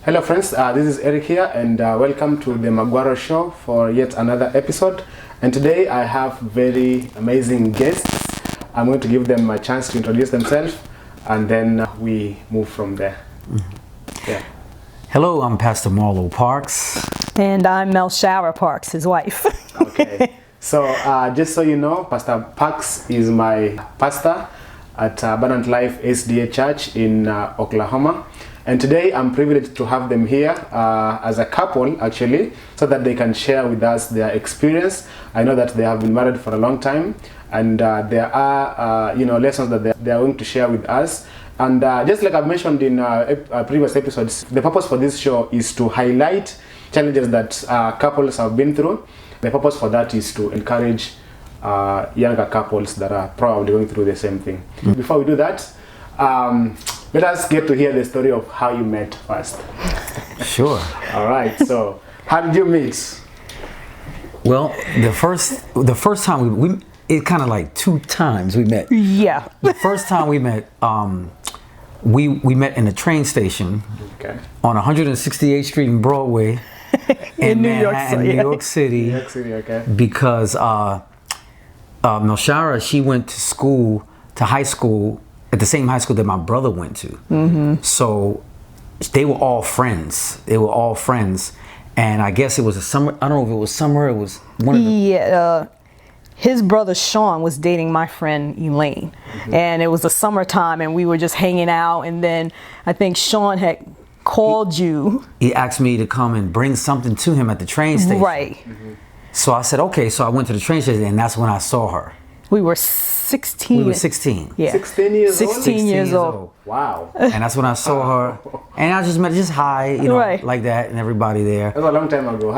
Hello friends, this is Eric here and welcome to the Magwaro show for yet another episode. And today I have very amazing guests. I'm going to give them a chance to introduce themselves and then we move from there. Yeah. Hello, I'm Pastor Marlow Parks. And I'm Melshara Parks, his wife. Okay, so just so you know, Pastor Parks is my pastor at Abundant Life SDA Church in Oklahoma. And today I'm privileged to have them here as a couple actually, so that they can share with us their experience. I know that they have been married for a long time and there are lessons that they are going to share with us. And just like I've mentioned in previous episodes, the purpose for this show is to highlight challenges that couples have been through. The purpose for that is to encourage younger couples that are probably going through the same thing. Before we do that, let us get to hear the story of how you met first. Sure. All right. So, how did you meet? Well, the first time it kind of like two times we met. Yeah. The first time we met, we met in a train station on 168th Street in Broadway in New York City. New York City, okay. Because Melshara, she went to high school at the same high school that my brother went to. Mm-hmm. So they were all friends. And I guess it was a summer. I don't know if it was summer. It was one of the. His brother Sean was dating my friend Elaine, and it was the summertime, and we were just hanging out. And then I think Sean had called you. He asked me to come and bring something to him at the train station. Right. Mm-hmm. So I said, okay. So I went to the train station, and that's when I saw her. We were 16. We were 16. Yeah. 16 years old? 16 years old. Wow. And that's when I saw her. And I just met, hi, Right. like that, and everybody there. That was a long time ago.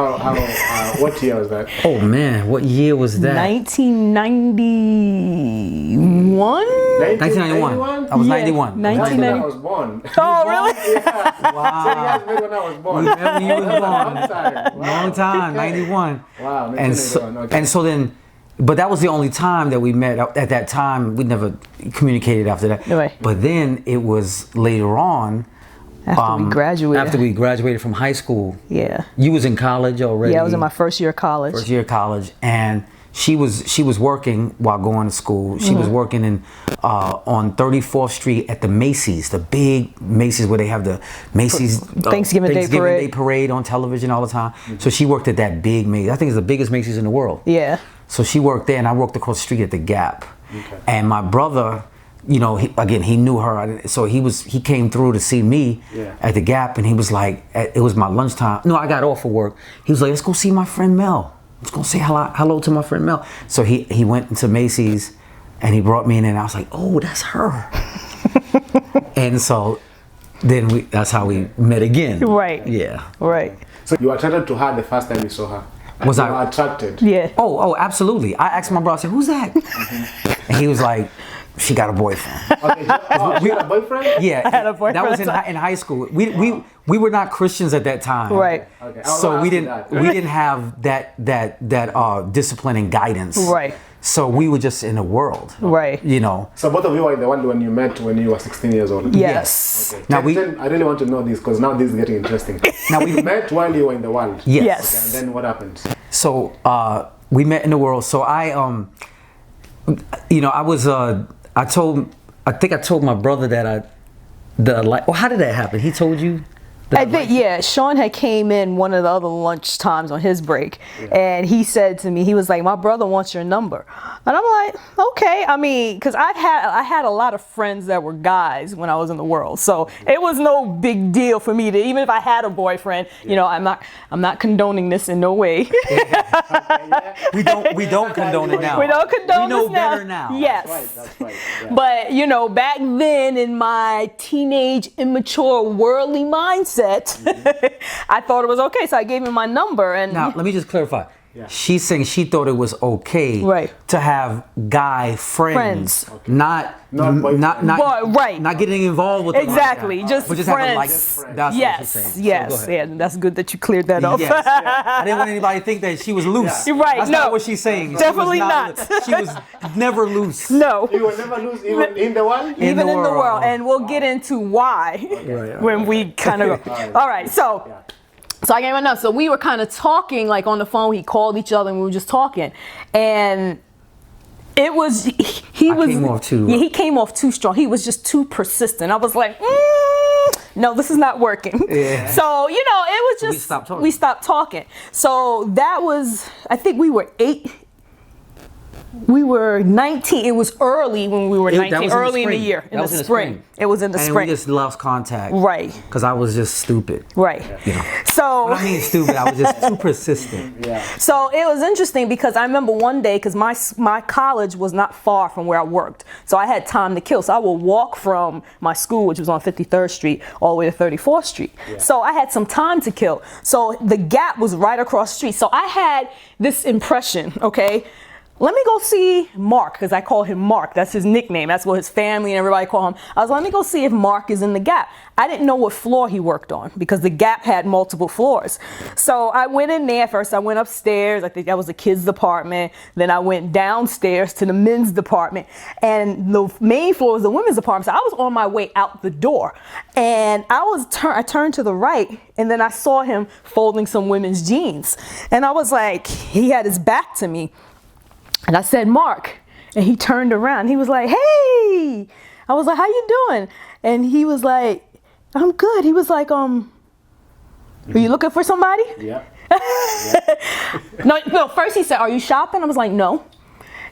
What year was that? Oh man, what year was that? 1991? 1991. I was 91. 1990. I was born. Oh, really? Yeah. Wow. 10 years later when I was born. We met when you was born. Long time. Wow. Long time, Okay. 91. Wow, And 1991. Okay. and so then, but that was the only time that we met. At that time, we never communicated after that. Right. But then it was later on. After we graduated. After we graduated from high school. Yeah. You was in college already. Yeah, I was in my first year of college. First year of college, and she was working while going to school. She was working in on 34th Street at the Macy's, the big Macy's where they have the Macy's Thanksgiving Day parade on television all the time. So she worked at that big Macy's. I think it's the biggest Macy's in the world. Yeah. So she worked there, and I worked across the street at the Gap. Okay. And my brother, he knew her, so he came through to see me at the Gap, and he was like, it was my lunchtime. No, I got off of work. He was like, let's go see my friend Mel. Let's go say hello to my friend Mel. So he went into Macy's, and he brought me in, and I was like, oh, that's her. And so then that's how we met again. Right. Yeah. Right. So you were attracted to her the first time you saw her? Was you I were attracted? Yeah. Oh, absolutely. I asked my brother, I said, who's that? And he was like, she got a boyfriend. Okay. Oh, she had a boyfriend? Yeah. I had a boyfriend. That was in high school. We were not Christians at that time. Right. Okay. So we didn't have that discipline and guidance. Right. So we were just in the world. Right. So both of you were in the world when you met when you were 16 years old? Yes. Okay. Now I really want to know this because now this is getting interesting. Now we met while you were in the world? Yes. Okay, and then what happened? So we met in the world. So I think I told my brother that well, how did that happen? He told you? I think, Sean had came in one of the other lunch times on his break, and he said to me, he was like, my brother wants your number. And I'm like, okay. I mean, because I had a lot of friends that were guys when I was in the world, so it was no big deal for me to, even if I had a boyfriend, I'm not condoning this in no way. We don't condone it now. We don't condone this now. We know now. better now. Yes. That's right. Yeah. But back then in my teenage, immature, worldly mindset, I thought it was okay, so I gave him my number. And now let me just clarify. Yeah. She's saying she thought it was okay Right. to have guy friends, Okay. not getting involved with them like Exactly, that. just But just having, like, friends. that's what she's Yes, saying. So go yes, ahead. yeah. That's good that you cleared that up. Yes. I didn't want anybody to think that she was loose. You're right, That's no. not what she's saying. Definitely she was not. She was never loose. No. You will never lose even in the world? Even in the world, and we'll get into why when we kind of go. All right, so I gave enough. So we were kind of talking like on the phone. He called each other, and we were just talking, and it was he came off too strong. He was just too persistent. I was like, no, this is not working. Yeah. So it was just we stopped talking. So that was, I think we were 19. It was early when we were 19. Early in the year, in the spring. It was in the spring. And we just lost contact. Right. Because I was just stupid. Right. So. When I mean stupid, I was just too persistent. Yeah. So it was interesting because I remember one day, because my college was not far from where I worked, so I had time to kill. So I would walk from my school, which was on 53rd Street, all the way to 34th Street. Yeah. So I had some time to kill. So the Gap was right across the street. So I had this impression, okay. Let me go see Mark, because I call him Mark. That's his nickname. That's what his family and everybody call him. I was like, let me go see if Mark is in the Gap. I didn't know what floor he worked on because the Gap had multiple floors. So I went in there first. I went upstairs. I think that was the kids' department. Then I went downstairs to the men's department. And the main floor was the women's department. So I was on my way out the door. And I turned to the right, and then I saw him folding some women's jeans. And I was like, he had his back to me. And I said, Mark, and he turned around. He was like, hey. I was like, how you doing? And he was like, I'm good. He was like, are you looking for somebody? Yeah. No, first he said, are you shopping? I was like, no.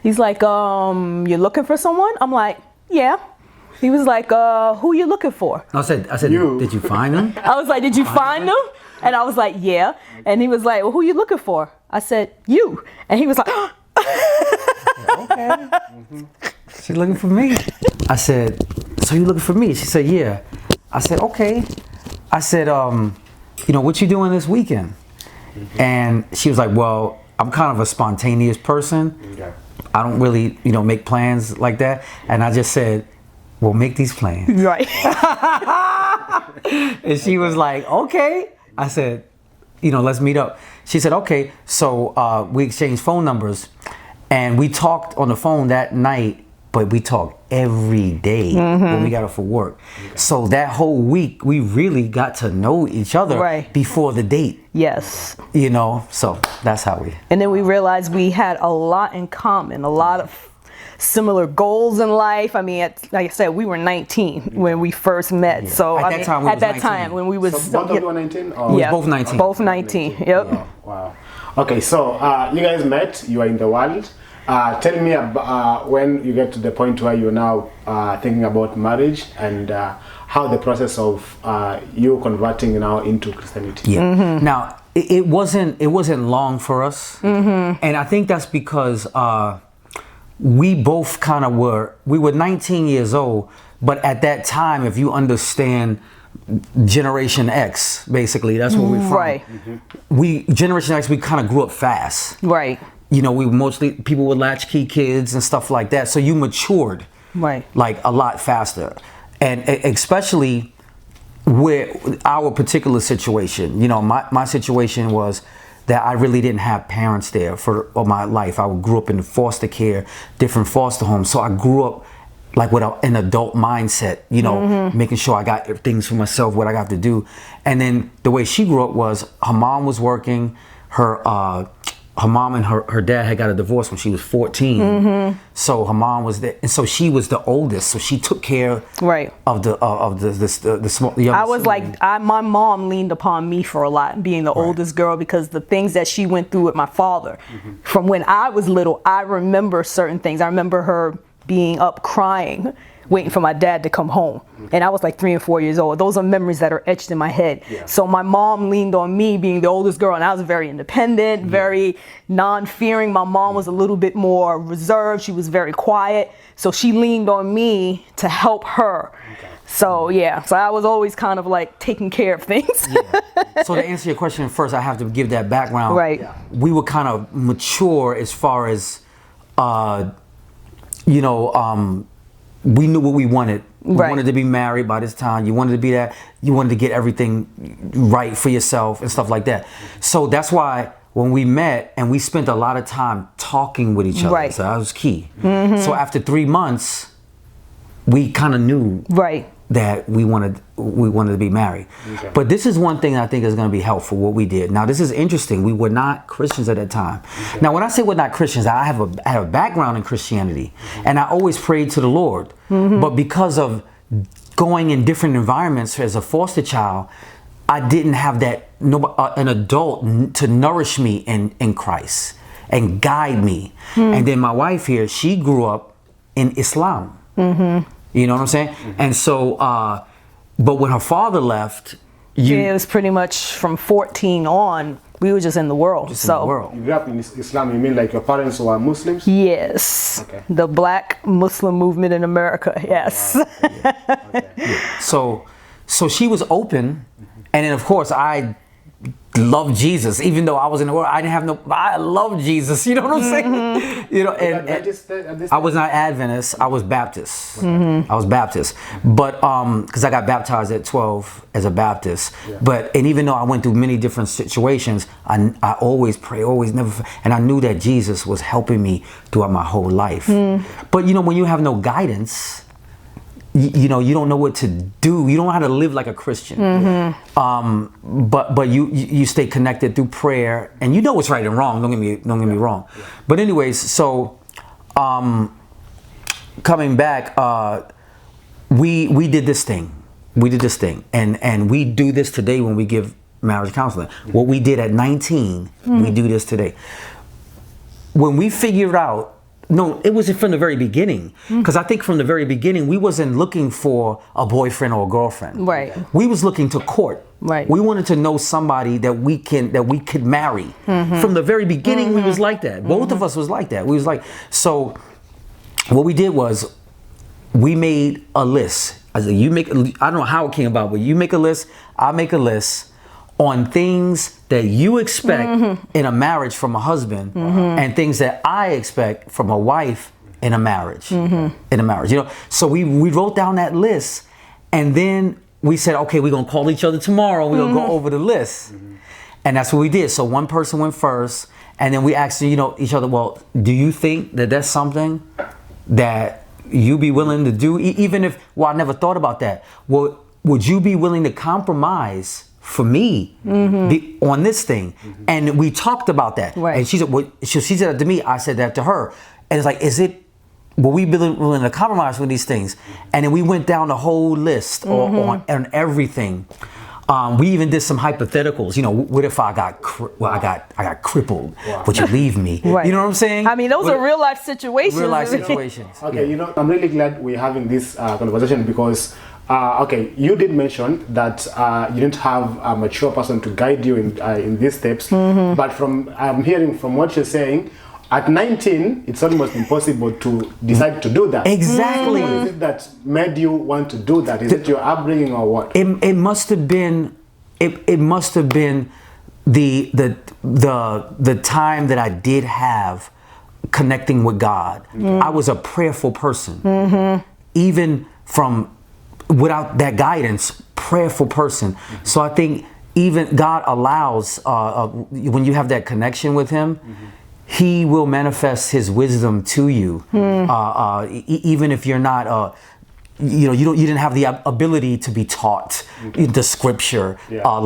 He's like, you're looking for someone? I'm like, yeah. He was like, who you looking for? I said, did you find him? I was like, did you find him? And I was like, yeah. And he was like, well, who you looking for? I said, you. And he was like, okay. She's looking for me. I said, so you looking for me? She said, yeah. I said, okay. I said, what you doing this weekend? And she was like, well, I'm kind of a spontaneous person. Okay. I don't really, make plans like that. And I just said, well, make these plans. right. And she was like, okay. I said, let's meet up. She said, okay. So we exchanged phone numbers, and we talked on the phone that night, but we talked every day when we got up for work. Okay. So that whole week, we really got to know each other before the date. Yes. So that's how we. And then we realized we had a lot in common, a lot of similar goals in life. I mean, like I said, we were 19 when we first met. Yeah. So at that time when we was both of you were 19? Or? Yeah, both 19. Both 19. Yep. Yeah. Wow. Okay, so you guys met. You are in the world. Tell me about when you get to the point where you're now thinking about marriage and how the process of you converting now into Christianity. Yeah. Now it wasn't long for us, and I think that's because. We both kind of we were 19 years old, but at that time, if you understand Generation X, basically, that's where we're from. Right. Generation X, we kind of grew up fast. Right. We mostly, people with latchkey kids and stuff like that. So you matured. Right. Like a lot faster. And especially with our particular situation, my situation was that I really didn't have parents there for all my life. I grew up in foster care, different foster homes. So I grew up like with an adult mindset, making sure I got things for myself, what I got to do. And then the way she grew up was her mom was working, her mom and her dad had got a divorce when she was 14. So her mom was there, and so she was the oldest. So she took care of the small. I was like, my mom leaned upon me for a lot, being the oldest girl, because the things that she went through with my father, from when I was little, I remember certain things. I remember her being up crying waiting for my dad to come home. And I was like 3 and 4 years old. Those are memories that are etched in my head. Yeah. So my mom leaned on me being the oldest girl, and I was very independent, very non-fearing. My mom was a little bit more reserved. She was very quiet. So she leaned on me to help her. Okay. So yeah, so I was always kind of like taking care of things. Yeah. So to answer your question first, I have to give that background. Right. Yeah. We were kind of mature as far as, we knew what we wanted. We Right. wanted to be married by this time. You wanted to be that. You wanted to get everything right for yourself and stuff like that. So that's why when we met and we spent a lot of time talking with each other. Right. So that was key. So after 3 months, we kind of knew Right. that we wanted to be married. Okay. But this is one thing I think is going to be helpful, what we did. Now, this is interesting. We were not Christians at that time. Okay. Now, when I say we're not Christians, I have a background in Christianity, and I always prayed to the Lord. But because of going in different environments as a foster child, I didn't have that an adult to nourish me in Christ and guide me. And then my wife here, she grew up in Islam. You know what I'm saying? And so, but when her father left, It was pretty much from 14 on, we were just in the world. in the world. You grew up in Islam, you mean like your parents were Muslims? Yes. Okay. The Black Muslim movement in America. Yes. Okay. So she was open, and then of course I loved Jesus, even though I was in the world. I love Jesus. You know what I'm saying? You know, and I was not Adventist. I was Baptist. I was Baptist, but because I got baptized at 12 as a Baptist. Yeah. But and even though I went through many different situations, I always pray, always never, and I knew that Jesus was helping me throughout my whole life. But you know, when you have no guidance, you know, you don't know what to do. You don't know how to live like a Christian. But you stay connected through prayer, and you know what's right and wrong. Don't get me wrong. Yeah. But anyways, so coming back, we did this thing. We did this thing, and we do this today when we give marriage counseling. What we did at 19, we do this today. When we figured out. No, it was from the very beginning. Because I think from the very beginning, we wasn't looking for a boyfriend or a girlfriend. Right. We was looking to court. Right. We wanted to know somebody that we could marry. From the very beginning, we was like that. Both of us was like that. We was like, so what we did was we made a list. I said, I don't know how it came about, but you make a list, I make a list on things that you expect in a marriage from a husband, and things that I expect from a wife in a marriage. In a marriage, you know. So we wrote down that list, and then we said, okay, we're gonna call each other tomorrow. We're gonna go over the list, and that's what we did. So one person went first, and then we asked, you know, each other, well, do you think that that's something that you be willing to do, even if? Well, I never thought about that. Well, would you be willing to compromise for me on this thing? And we talked about that. Right. And she said, well, she said that to me, I said that to her. And it's like, will we be willing to compromise with these things? And then we went down the whole list on everything. We even did some hypotheticals. You know, what if I got crippled? Wow. Would you leave me? Right. You know what I'm saying? I mean, those are real life situations. Real life situations. Okay, Yeah. you know, I'm really glad we're having this conversation because, okay, you did mention that you didn't have a mature person to guide you in these steps, but I'm hearing from what you're saying, at 19, it's almost impossible to decide to do that. Exactly. What is it that made you want to do that? Is it your upbringing or what? It must have been the time that I did have connecting with God. I was a prayerful person. Even from without that guidance, prayerful person. So I think even God allows when you have that connection with Him, He will manifest His wisdom to you, even if you're not. You didn't have the ability to be taught the scripture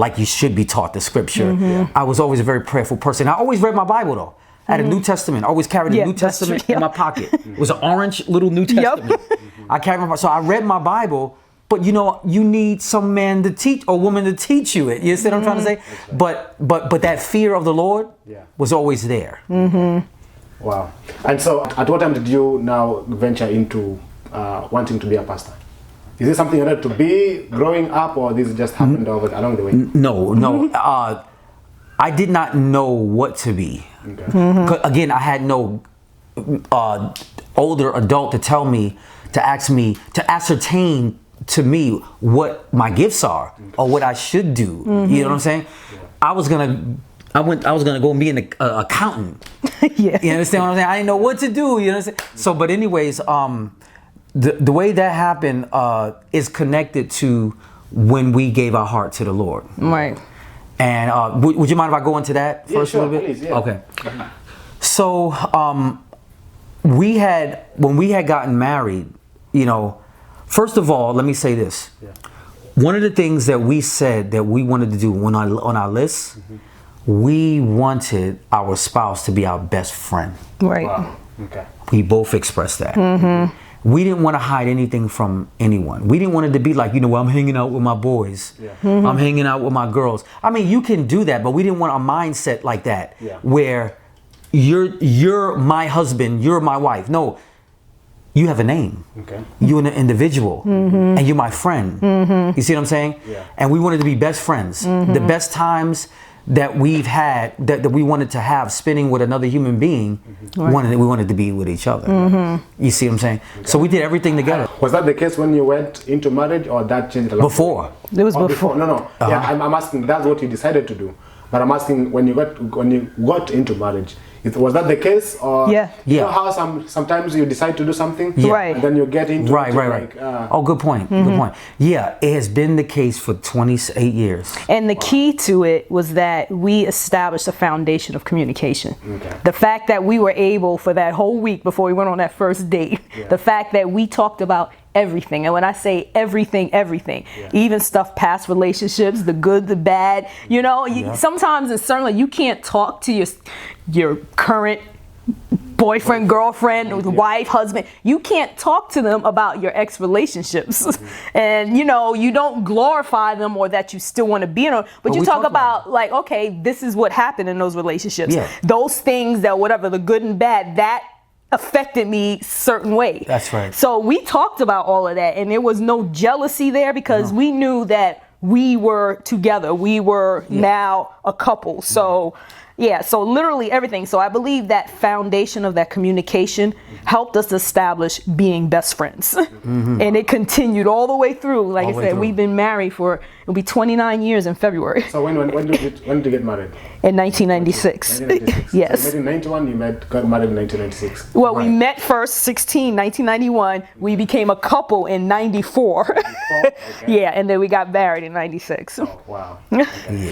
like you should be taught the scripture. I was always a very prayerful person. I always read my Bible though. I had a New Testament. I always carried a New Testament in my pocket. It was an orange little New Testament. I carried my Bible. So I read my Bible, but you need some man to teach or woman to teach you it. You see what I'm trying to say? Right. But that fear of the Lord was always there. Wow. And so at what time did you now venture into wanting to be a pastor? Is it something you wanted to be growing up, or this just happened along the way? No. I did not know what to be. Okay. Again, I had no older adult to tell me, to ask me, to ascertain to me what my gifts are or what I should do. You know what I'm saying? Yeah. I was gonna go and be an accountant. Yeah. You understand what I'm saying? I didn't know what to do. You know what I'm saying? So, but anyways, the way that happened is connected to when we gave our heart to the Lord. Right. And would you mind if I go into that first a little bit? Please, yeah. Okay. So when we had gotten married, you know, first of all, let me say this. Yeah. One of the things that we said that we wanted to do on our list, we wanted our spouse to be our best friend. Right. Wow. Okay. We both expressed that. We didn't want to hide anything from anyone. We didn't want it to be like, you know, well, I'm hanging out with my boys. Yeah. I'm hanging out with my girls. I mean, you can do that, but we didn't want a mindset like that where you're my husband, you're my wife. No, you have a name. Okay. You're an individual, and you're my friend. You see what I'm saying? Yeah. And we wanted to be best friends. The best times that we've had, that we wanted to have spending with another human being, we wanted to be with each other. You see what I'm saying? Okay. So we did everything together. Was that the case when you went into marriage, or that changed a lot? Before. It was before. No. Yeah, I'm asking, that's what you decided to do. But I'm asking, when you got into marriage, was that the case? Or you know how sometimes you decide to do something, and then you get into right. Like, good point. Good point. Yeah, it has been the case for 28 years. And the key to it was that we established a foundation of communication. Okay. The fact that we were able, for that whole week before we went on that first date, the fact that we talked about everything. And when I say everything, even stuff past relationships, the good, the bad, you know, sometimes, and certainly you can't talk to your current boyfriend, girlfriend, wife, husband. You can't talk to them about your ex relationships. And you know, you don't glorify them or that you still want to be in them, but you talk about like, okay, this is what happened in those relationships. Those things that whatever, the good and bad, that affected me certain way. That's right. So we talked about all of that, and there was no jealousy there because we knew that we were together. We were now a couple. So so literally everything. So I believe that foundation of that communication helped us establish being best friends. And it continued all the way through. Like I said, we've been married for, it'll be 29 years in February. So when did you get married? In 1996. 1996. Yes. So you met in 91, got married in 1996. Well, we met first 1991. We became a couple in 94. 94? Okay. And then we got married in 96. Oh, wow. Okay.